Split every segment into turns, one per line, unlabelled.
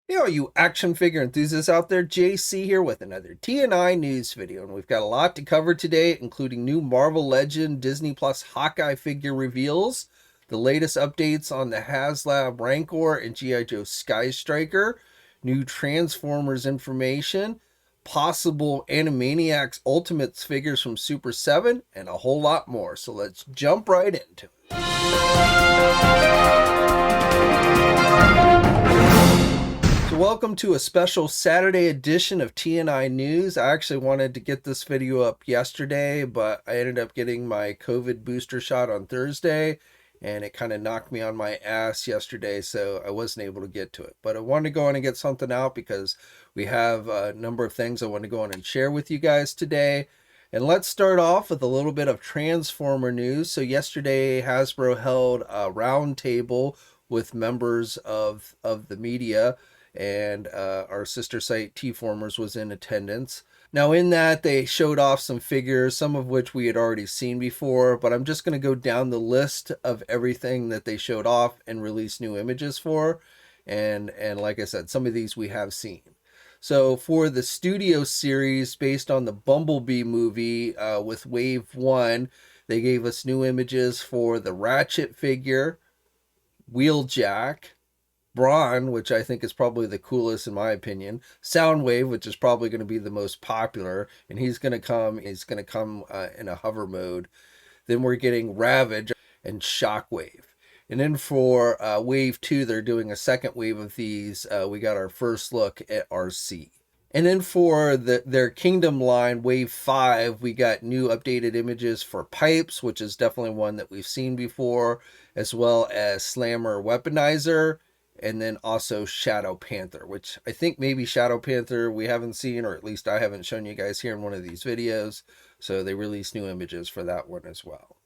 Hey, all you action figure enthusiasts out there, JC here with another TNI news video. And we've got a lot to cover today, including new Marvel Legend Disney Plus Hawkeye figure reveals, the latest updates on the Haslab Rancor and GIJoe Skystriker, new Transformers information, possible Animaniacs Ultimates figures from Super 7, and a whole lot more. So let's jump right into it. So welcome to a special Saturday edition of TNI News. I actually wanted to get this video up yesterday, but I ended up getting my COVID booster shot on Thursday, and it kind of knocked me on my ass yesterday, so I wasn't able to get to it. But I wanted to go on and get something out because we have a number of things I want to go on and share with you guys today. And let's start off with a little bit of Transformer news. So yesterday, Hasbro held a roundtable with members of the media, and our sister site T-Formers was in attendance. Now in that, they showed off some figures, some of which we had already seen before, but I'm just going to go down the list of everything that they showed off and released new images for. And like I said, some of these we have seen. So for the studio series based on the Bumblebee movie with Wave 1, they gave us new images for the Ratchet figure, Wheeljack, Brawn, which I think is probably the coolest in my opinion, Soundwave, which is probably going to be the most popular, and he's going to come in a hover mode. Then we're getting Ravage and Shockwave. And then for Wave 2, they're doing a second wave of these. We got our first look at RC. And then for their Kingdom line, Wave 5, we got new updated images for Pipes, which is definitely one that we've seen before, as well as Slammer Weaponizer, and then also Shadow Panther, which I think maybe Shadow Panther we haven't seen, or at least I haven't shown you guys here in one of these videos. So they released new images for that one as well.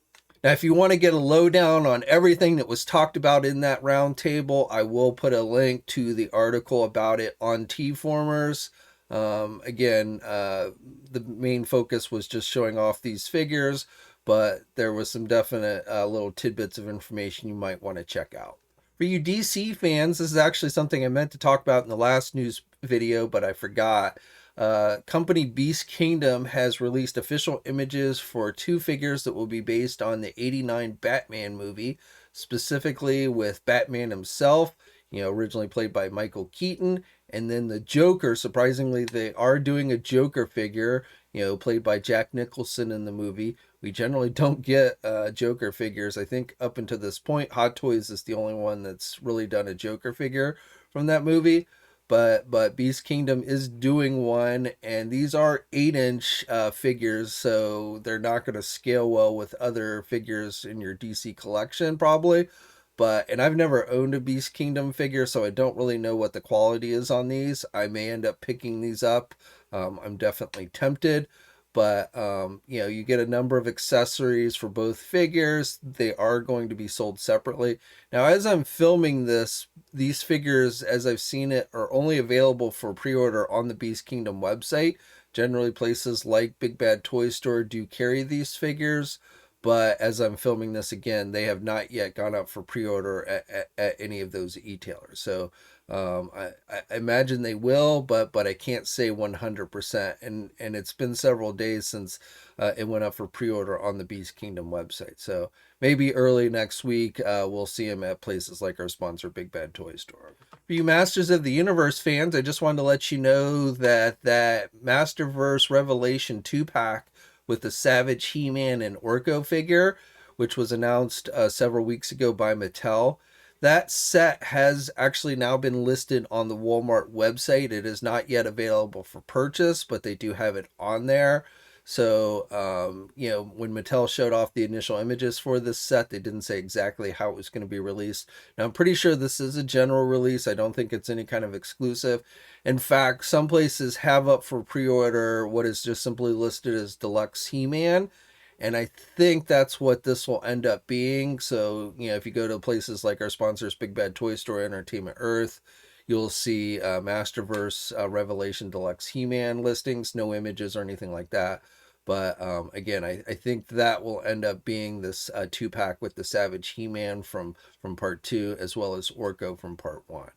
Now, if you want to get a lowdown on everything that was talked about in that roundtable, I will put a link to the article about it on T-Formers. Again, the main focus was just showing off these figures, but there was some definite little tidbits of information you might want to check out. For you DC fans, this is actually something I meant to talk about in the last news video, but I forgot. Company Beast Kingdom has released official images for two figures that will be based on the '89 Batman movie, specifically with Batman himself, originally played by Michael Keaton, and then the Joker. Surprisingly, they are doing a Joker figure, played by Jack Nicholson in the movie. We generally don't get Joker figures. I think up until this point, Hot Toys is the only one that's really done a Joker figure from that movie. But Beast Kingdom is doing one, and these are 8-inch figures, so they're not going to scale well with other figures in your DC collection probably. And I've never owned a Beast Kingdom figure, so I don't really know what the quality is on these. I may end up picking these up. I'm definitely tempted. But you get a number of accessories for both figures. They are going to be sold separately. Now, as I'm filming this, these figures, as I've seen it, are only available for pre-order on the Beast Kingdom website. Generally, places like Big Bad Toy Store do carry these figures, but as I'm filming this again, they have not yet gone up for pre-order at any of those e-tailers. So I imagine they will, but I can't say 100%. And it's been several days since it went up for pre-order on the Beast Kingdom website. So maybe early next week, we'll see them at places like our sponsor, Big Bad Toy Store. For you Masters of the Universe fans, I just wanted to let you know that Materverse Revelation 2-pack with the Savage, He-Man, and Orko figure, which was announced several weeks ago by Mattel. That set has actually now been listed on the Walmart website. It is not yet available for purchase, but they do have it on there. So, when Mattel showed off the initial images for this set, they didn't say exactly how it was going to be released. Now, I'm pretty sure this is a general release. I don't think it's any kind of exclusive. In fact, some places have up for pre-order what is just simply listed as Deluxe He-Man. And I think that's what this will end up being. So, if you go to places like our sponsors, Big Bad Toy Store, Entertainment Earth, you'll see Masterverse Revelation Deluxe He-Man listings, no images or anything like that. But again, I think that will end up being this 2-pack with the Savage He-Man from part 2, as well as Orko from part 1.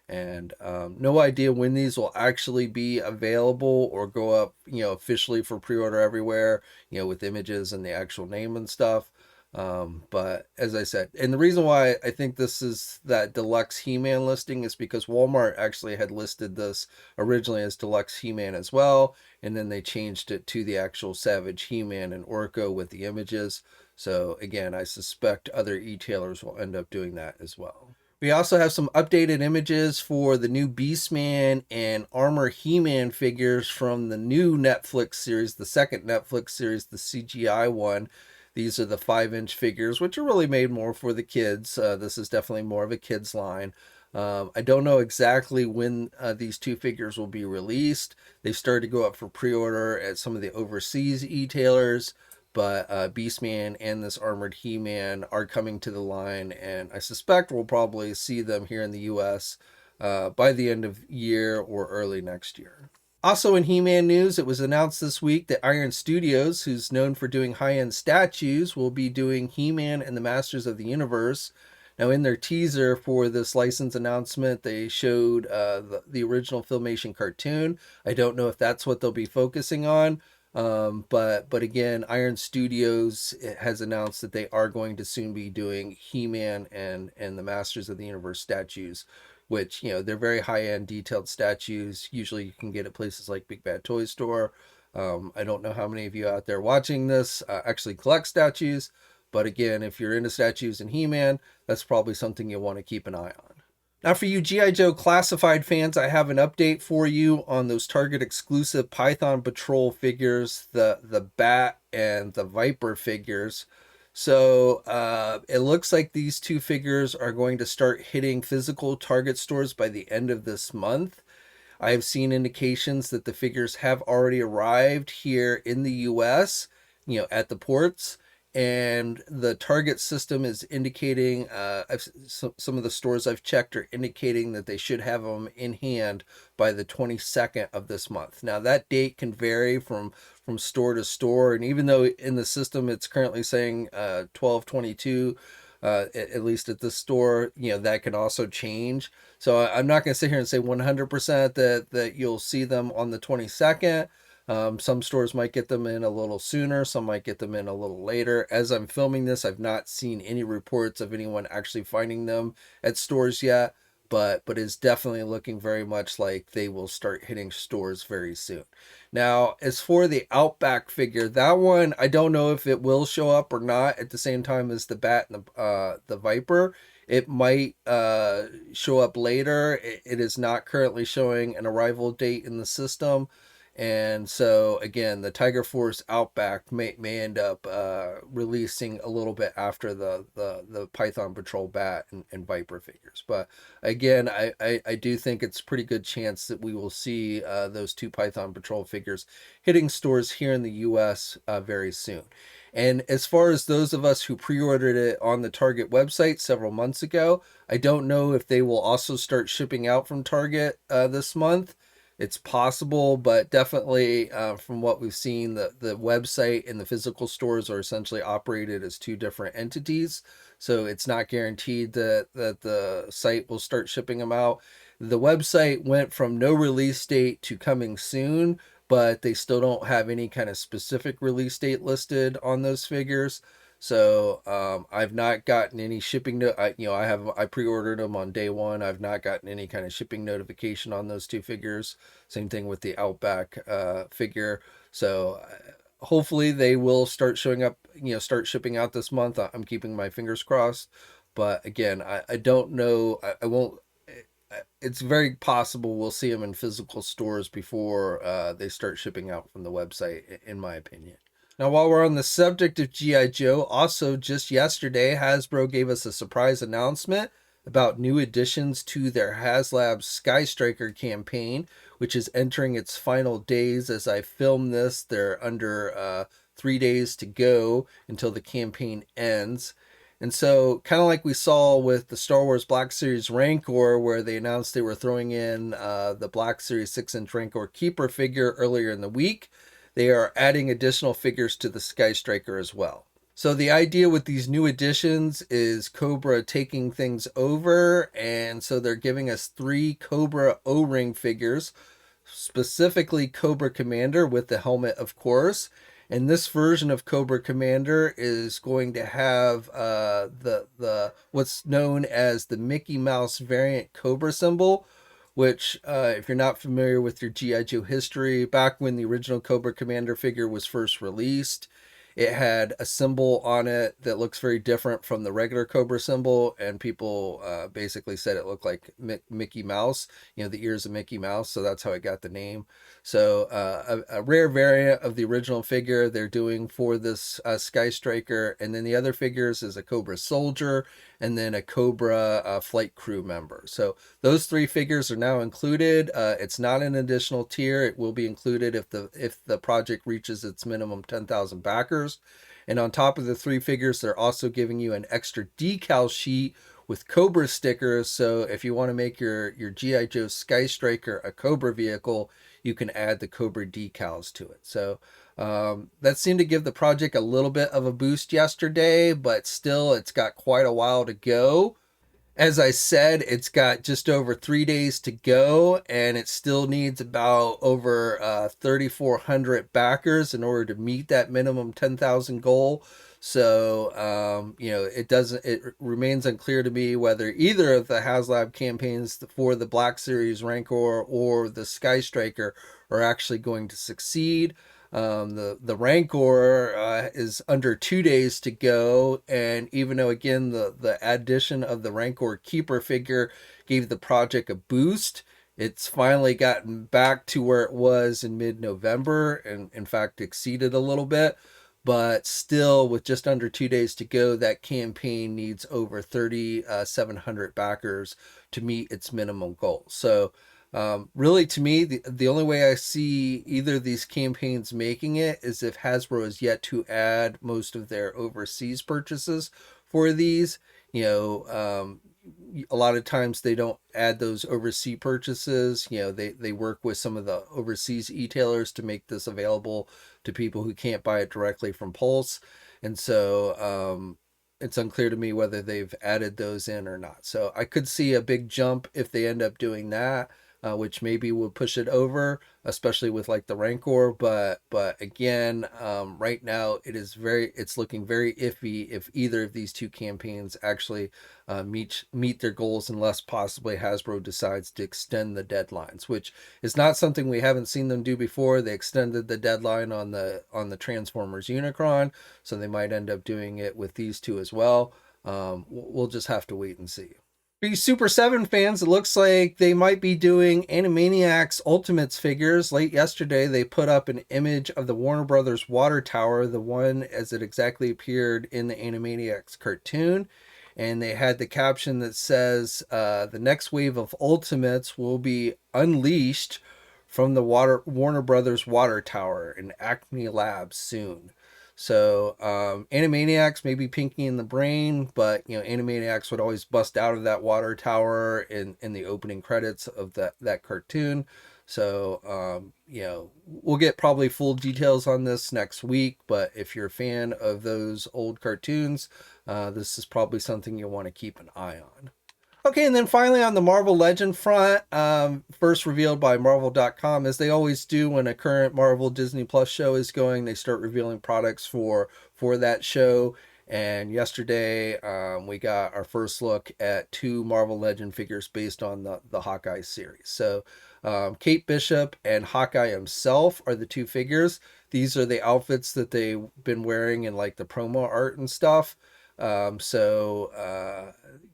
And no idea when these will actually be available or go up, officially for pre-order everywhere, with images and the actual name and stuff. But as I said, and the reason why I think this is that deluxe He-Man listing is because Walmart actually had listed this originally as deluxe He-Man as well, and then they changed it to the actual Savage He-Man and Orko with the images. So again, I suspect other e-tailers will end up doing that as well. We also have some updated images for the new Beastman and Armor He-Man figures from the new Netflix series, the second Netflix series, the CGI one. These are the 5-inch figures, which are really made more for the kids. This is definitely more of a kids line. I don't know exactly when these two figures will be released. They've started to go up for pre-order at some of the overseas e-tailers, but Beastman and this Armored He-Man are coming to the line, and I suspect we'll probably see them here in the US by the end of year or early next year. Also in He-Man news, it was announced this week that Iron Studios, who's known for doing high-end statues, will be doing He-Man and the Masters of the Universe. Now, in their teaser for this license announcement, they showed the original Filmation cartoon. I don't know if that's what they'll be focusing on, but again, Iron Studios has announced that they are going to soon be doing He-Man and the Masters of the Universe statues, which, they're very high-end detailed statues. Usually you can get at places like Big Bad Toy Store. I don't know how many of you out there watching this actually collect statues, but again, if you're into statues and He-Man, that's probably something you'll want to keep an eye on. Now for you G.I. Joe classified fans, I have an update for you on those Target exclusive Python Patrol figures, the Bat and the Viper figures. So it looks like these two figures are going to start hitting physical Target stores by the end of this month. I have seen indications that the figures have already arrived here in the US, at the ports. And the Target system is indicating, some of the stores I've checked are indicating that they should have them in hand by the 22nd of this month. Now that date can vary from store to store, and even though in the system it's currently saying 12/22, at least at this store, that can also change. So I'm not going to sit here and say 100% that you'll see them on the 22nd. Some stores might get them in a little sooner, some might get them in a little later. As I'm filming this, I've not seen any reports of anyone actually finding them at stores yet, but it's definitely looking very much like they will start hitting stores very soon. Now, as for the Outback figure, that one, I don't know if it will show up or not at the same time as the Bat and the Viper. It might show up later. It is not currently showing an arrival date in the system. And so again, the Tiger Force Outback may end up releasing a little bit after the Python Patrol Bat and Viper figures. But again, I do think it's a pretty good chance that we will see those two Python Patrol figures hitting stores here in the US very soon. And as far as those of us who pre-ordered it on the Target website several months ago, I don't know if they will also start shipping out from Target this month. It's possible, but definitely from what we've seen, the website and the physical stores are essentially operated as two different entities. So it's not guaranteed that the site will start shipping them out. The website went from no release date to coming soon, but they still don't have any kind of specific release date listed on those figures. So I've not gotten any shipping. I pre-ordered them on day one. I've not gotten any kind of shipping notification on those two figures. Same thing with the Outback figure. So hopefully they will start showing up. Start shipping out this month. I'm keeping my fingers crossed. But again, I don't know. I won't. It's very possible we'll see them in physical stores before they start shipping out from the website, in my opinion. Now, while we're on the subject of G.I. Joe, also just yesterday, Hasbro gave us a surprise announcement about new additions to their Haslab Skystriker campaign, which is entering its final days as I film this. They're under 3 days to go until the campaign ends. And so, kind of like we saw with the Star Wars Black Series Rancor, where they announced they were throwing in the Black Series 6-inch Rancor Keeper figure earlier in the week, they are adding additional figures to the Skystriker as well. So the idea with these new additions is Cobra taking things over, and so they're giving us 3 Cobra O-ring figures, specifically Cobra Commander with the helmet, of course. And this version of Cobra Commander is going to have the what's known as the Mickey Mouse variant Cobra symbol, which, if you're not familiar with your GI Joe history, back when the original Cobra Commander figure was first released, it had a symbol on it that looks very different from the regular Cobra symbol, and people basically said it looked like Mickey Mouse, the ears of Mickey Mouse, so that's how it got the name. So a rare variant of the original figure they're doing for this Skystriker, and then the other figures is a Cobra soldier and then a Cobra flight crew member. So those 3 figures are now included. It's not an additional tier. It will be included if the project reaches its minimum 10,000 backers. And on top of the 3 figures, they're also giving you an extra decal sheet with Cobra stickers. So if you want to make your GI Joe Skystriker a Cobra vehicle, you can add the Cobra decals to it. So that seemed to give the project a little bit of a boost yesterday, but still it's got quite a while to go. As I said, it's got just over 3 days to go, and it still needs about over 3,400 backers in order to meet that minimum 10,000 goal. So, it remains unclear to me whether either of the Haslab campaigns for the Black Series Rancor or the Skystriker are actually going to succeed. The Rancor is under 2 days to go, and even though again the addition of the Rancor Keeper figure gave the project a boost, it's finally gotten back to where it was in mid-November, and in fact exceeded a little bit. But still, with just under 2 days to go, that campaign needs over 3,700 backers to meet its minimum goal. So really, to me, the only way I see either of these campaigns making it is if Hasbro is yet to add most of their overseas purchases for these. A lot of times they don't add those overseas purchases. They work with some of the overseas e-tailers to make this available to people who can't buy it directly from Pulse. And so it's unclear to me whether they've added those in or not. So I could see a big jump if they end up doing that. Which maybe would push it over, especially with like the Rancor. But again, right now it's looking very iffy if either of these 2 campaigns actually meet their goals, unless possibly Hasbro decides to extend the deadlines, which is not something we haven't seen them do before. They extended the deadline on the Transformers Unicron, so they might end up doing it with these 2 as well. We'll just have to wait and see. For you Super 7 fans, it looks like they might be doing Animaniacs Ultimates figures. Late yesterday, they put up an image of the Warner Brothers water tower, the one as it exactly appeared in the Animaniacs cartoon. And they had the caption that says, the next wave of Ultimates will be unleashed from the Warner Brothers water tower in Acme Labs soon. So Animaniacs may be pinky in the brain, but Animaniacs would always bust out of that water tower in the opening credits of that cartoon. So we'll get probably full details on this next week, but if you're a fan of those old cartoons, this is probably something you'll want to keep an eye on. Okay, and then finally on the Marvel Legend front, first revealed by Marvel.com, as they always do when a current Marvel Disney Plus show is going, they start revealing products for that show. And yesterday, we got our first look at 2 Marvel Legend figures based on the Hawkeye series. So Kate Bishop and Hawkeye himself are the 2 figures. These are the outfits that they've been wearing in like the promo art and stuff.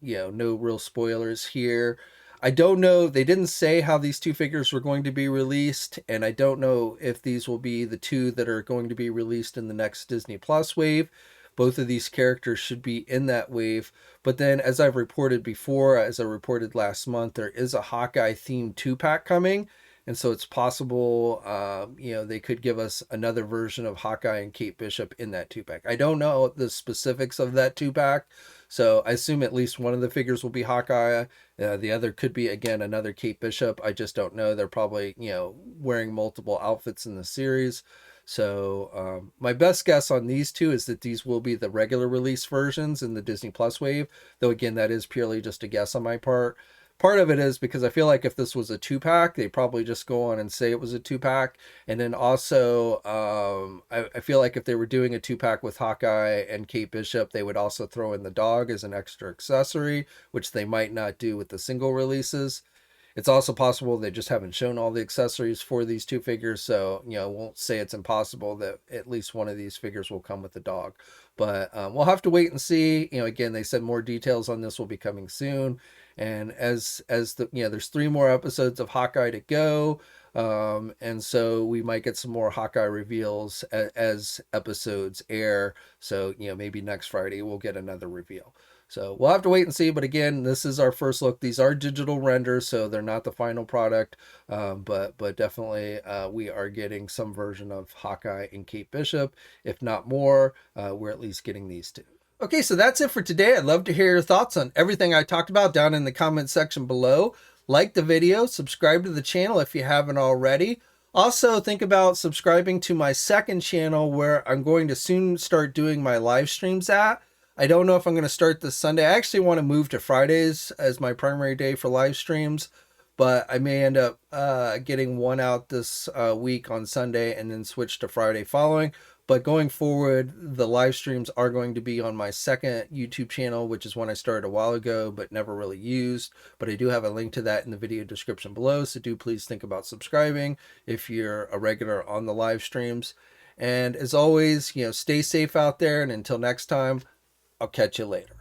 No real spoilers here. I don't know. They didn't say how these 2 figures were going to be released, and I don't know if these will be the 2 that are going to be released in the next Disney Plus wave. Both of these characters should be in that wave. But then, as I've reported before, as I reported last month, there is a Hawkeye themed 2-pack coming. And so it's possible, they could give us another version of Hawkeye and Kate Bishop in that 2-pack. I don't know the specifics of that 2-pack, so I assume at least one of the figures will be Hawkeye. The other could be, again, another Kate Bishop. I just don't know. They're probably, wearing multiple outfits in the series. So my best guess on these two is that these will be the regular release versions in the Disney Plus wave, though again, that is purely just a guess on my part. Part of it is because I feel like if this was a 2-pack, they probably just go on and say it was a 2-pack. And then also, I feel like if they were doing a 2-pack with Hawkeye and Kate Bishop, they would also throw in the dog as an extra accessory, which they might not do with the single releases. It's also possible they just haven't shown all the accessories for these two figures, so won't say it's impossible that at least one of these figures will come with the dog. But we'll have to wait and see. Again, they said more details on this will be coming soon, and as the there's 3 more episodes of Hawkeye to go, and so we might get some more Hawkeye reveals as episodes air. So maybe next Friday we'll get another reveal. So we'll have to wait and see. But again, this is our first look. These are digital renders, so they're not the final product. But definitely we are getting some version of Hawkeye and Kate Bishop. If not more, we're at least getting these two. Okay, so that's it for today. I'd love to hear your thoughts on everything I talked about down in the comment section below. Like the video, subscribe to the channel if you haven't already. Also, think about subscribing to my second channel where I'm going to soon start doing my live streams at. I don't know if I'm going to start this Sunday. I actually want to move to Fridays as my primary day for live streams, but I may end up getting one out this week on Sunday and then switch to Friday following. But going forward, the live streams are going to be on my second YouTube channel, which is one I started a while ago but never really used. But I do have a link to that in the video description below, so do please think about subscribing if you're a regular on the live streams. And as always, stay safe out there, and until next time, I'll catch you later.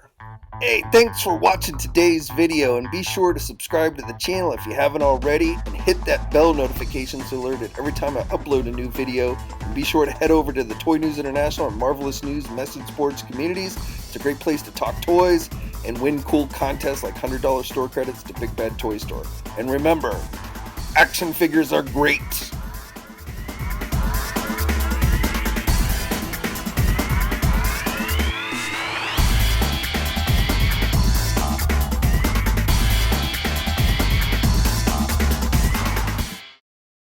Hey, thanks for watching today's video, and be sure to subscribe to the channel if you haven't already, and hit that bell notification so alerted every time I upload a new video. And be sure to head over to the Toy News International and Marvelous News Message Boards communities. It's a great place to talk toys and win cool contests like $100 store credits to Big Bad Toy Store. And remember, action figures are great.